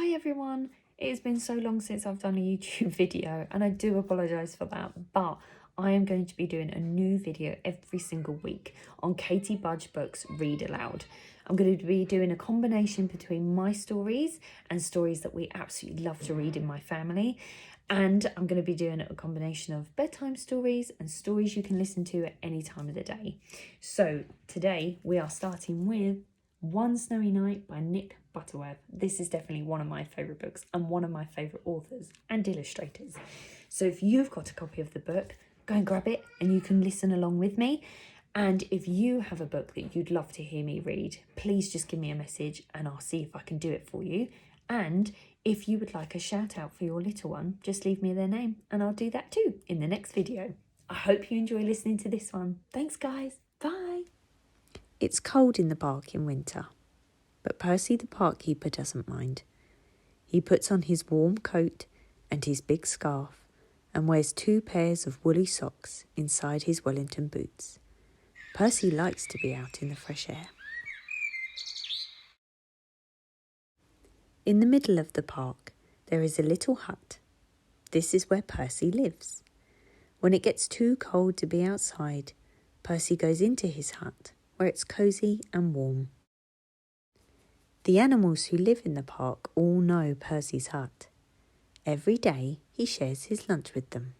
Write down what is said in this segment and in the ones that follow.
Hi everyone, it has been so long since I've done a YouTube video and I do apologise for that, but I am going to be doing a new video every single week on KTBudgeBooks Read Aloud. I'm going to be doing a combination between my stories and stories that we absolutely love to read in my family, and I'm going to be doing a combination of bedtime stories and stories you can listen to at any time of the day. So today we are starting with One Snowy Night by Nick Butterworth. This is definitely one of my favourite books and one of my favourite authors and illustrators. So if you've got a copy of the book, go and grab it and you can listen along with me. And if you have a book that you'd love to hear me read, please just give me a message and I'll see if I can do it for you. And if you would like a shout out for your little one, just leave me their name and I'll do that too in the next video. I hope you enjoy listening to this one. Thanks guys, bye. It's cold in the park in winter, but Percy the park keeper doesn't mind. He puts on his warm coat and his big scarf and wears 2 pairs of woolly socks inside his Wellington boots. Percy likes to be out in the fresh air. In the middle of the park, there is a little hut. This is where Percy lives. When it gets too cold to be outside, Percy goes into his hut, where it's cosy and warm. The animals who live in the park all know Percy's hut. Every day he shares his lunch with them.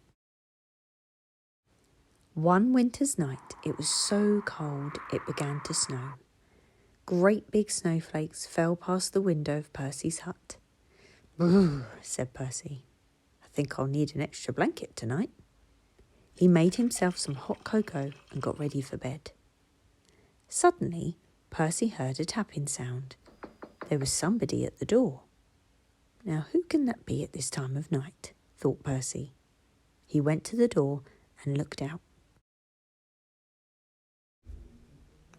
One winter's night it was so cold it began to snow. Great big snowflakes fell past the window of Percy's hut. "Brrr," said Percy. "I think I'll need an extra blanket tonight." He made himself some hot cocoa and got ready for bed. Suddenly, Percy heard a tapping sound. There was somebody at the door. Now, who can that be at this time of night? Thought Percy. He went to the door and looked out.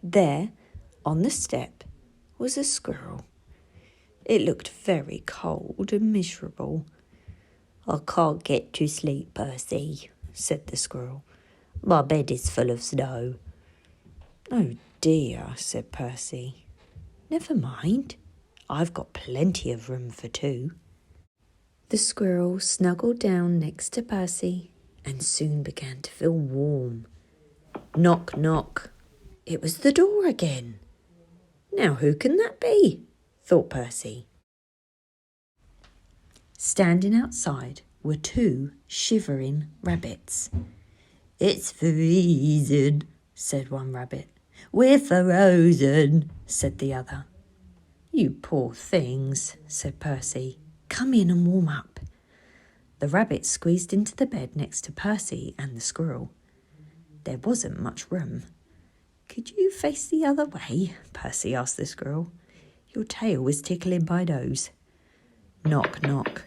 There, on the step, was a squirrel. It looked very cold and miserable. "I can't get to sleep, Percy," said the squirrel. "My bed is full of snow." "Oh dear," said Percy. "Never mind. I've got plenty of room for 2. The squirrel snuggled down next to Percy and soon began to feel warm. Knock, knock. It was the door again. Now who can that be? Thought Percy. Standing outside were 2 shivering rabbits. "It's freezing," said one rabbit. "We're frozen," said the other. "You poor things," said Percy. "Come in and warm up." The rabbit squeezed into the bed next to Percy and the squirrel. There wasn't much room. "Could you face the other way?" Percy asked the squirrel. "Your tail is tickling my nose." Knock, knock.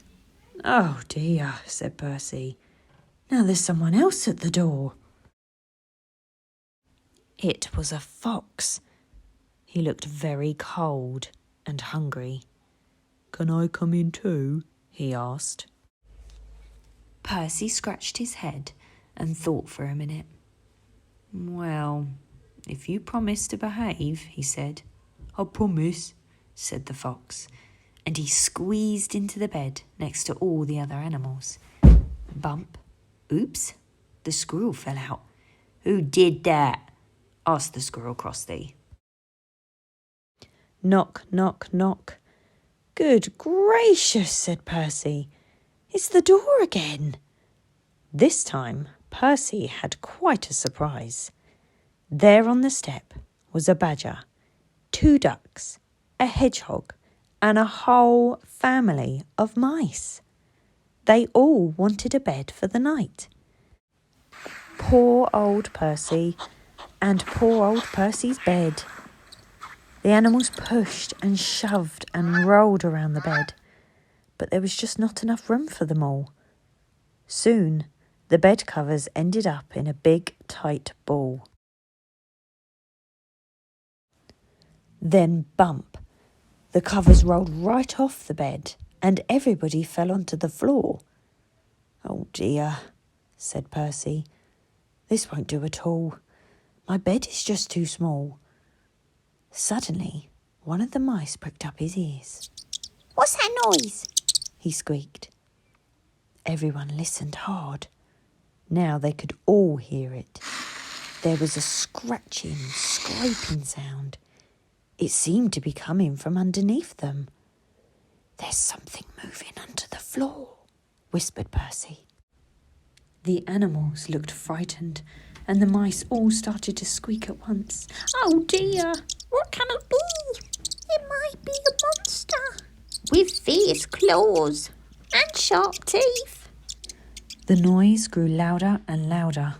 "Oh dear," said Percy. "Now there's someone else at the door." It was a fox. He looked very cold and hungry. "Can I come in too?" he asked. Percy scratched his head and thought for a minute. "Well, if you promise to behave," he said. "I promise," said the fox, and he squeezed into the bed next to all the other animals. Bump. Oops, the squirrel fell out. "Who did that?" asked the squirrel crossly. Knock, knock, knock. "Good gracious," said Percy. "It's the door again." This time, Percy had quite a surprise. There on the step was a badger, 2 ducks, a hedgehog, and a whole family of mice. They all wanted a bed for the night. Poor old Percy and poor old Percy's bed. The animals pushed and shoved and rolled around the bed, but there was just not enough room for them all. Soon, the bed covers ended up in a big, tight ball. Then bump, the covers rolled right off the bed and everybody fell onto the floor. "Oh dear," said Percy. "This won't do at all. My bed is just too small." Suddenly, one of the mice pricked up his ears. What's that noise? He squeaked. Everyone listened hard. Now they could all hear it. There was a scratching, scraping sound. It seemed to be coming from underneath them. There's something moving under the floor, whispered Percy. The animals looked frightened, and the mice all started to squeak at once. Oh dear, what can it be? It might be a monster with fierce claws and sharp teeth. The noise grew louder and louder.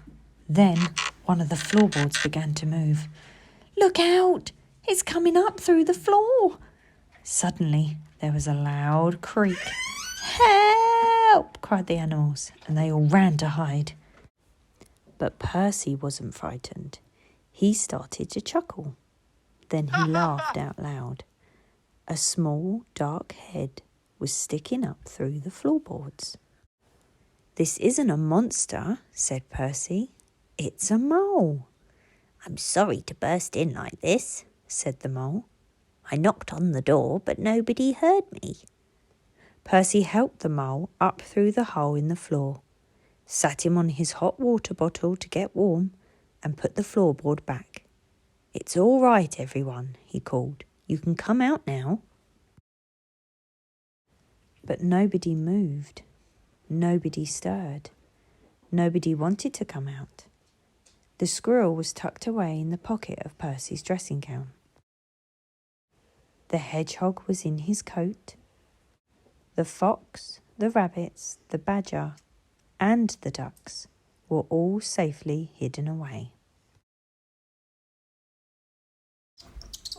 Then one of the floorboards began to move. Look out! It's coming up through the floor. Suddenly there was a loud creak. Help! Cried the animals, and they all ran to hide. But Percy wasn't frightened. He started to chuckle. Then he laughed out loud. A small, dark head was sticking up through the floorboards. This isn't a monster, said Percy. It's a mole. I'm sorry to burst in like this, said the mole. I knocked on the door, but nobody heard me. Percy helped the mole up through the hole in the floor, sat him on his hot water bottle to get warm, and put the floorboard back. It's all right, everyone, he called. You can come out now. But nobody moved. Nobody stirred. Nobody wanted to come out. The squirrel was tucked away in the pocket of Percy's dressing gown. The hedgehog was in his coat. The fox, the rabbits, the badger, and the ducks were all safely hidden away.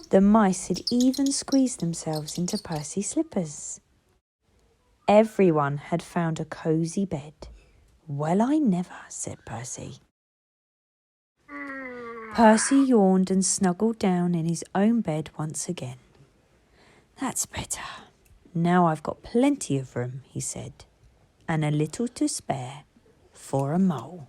The mice had even squeezed themselves into Percy's slippers. Everyone had found a cosy bed. Well, I never, said Percy. Percy yawned and snuggled down in his own bed once again. That's better. Now I've got plenty of room, he said, and a little to spare for a mole.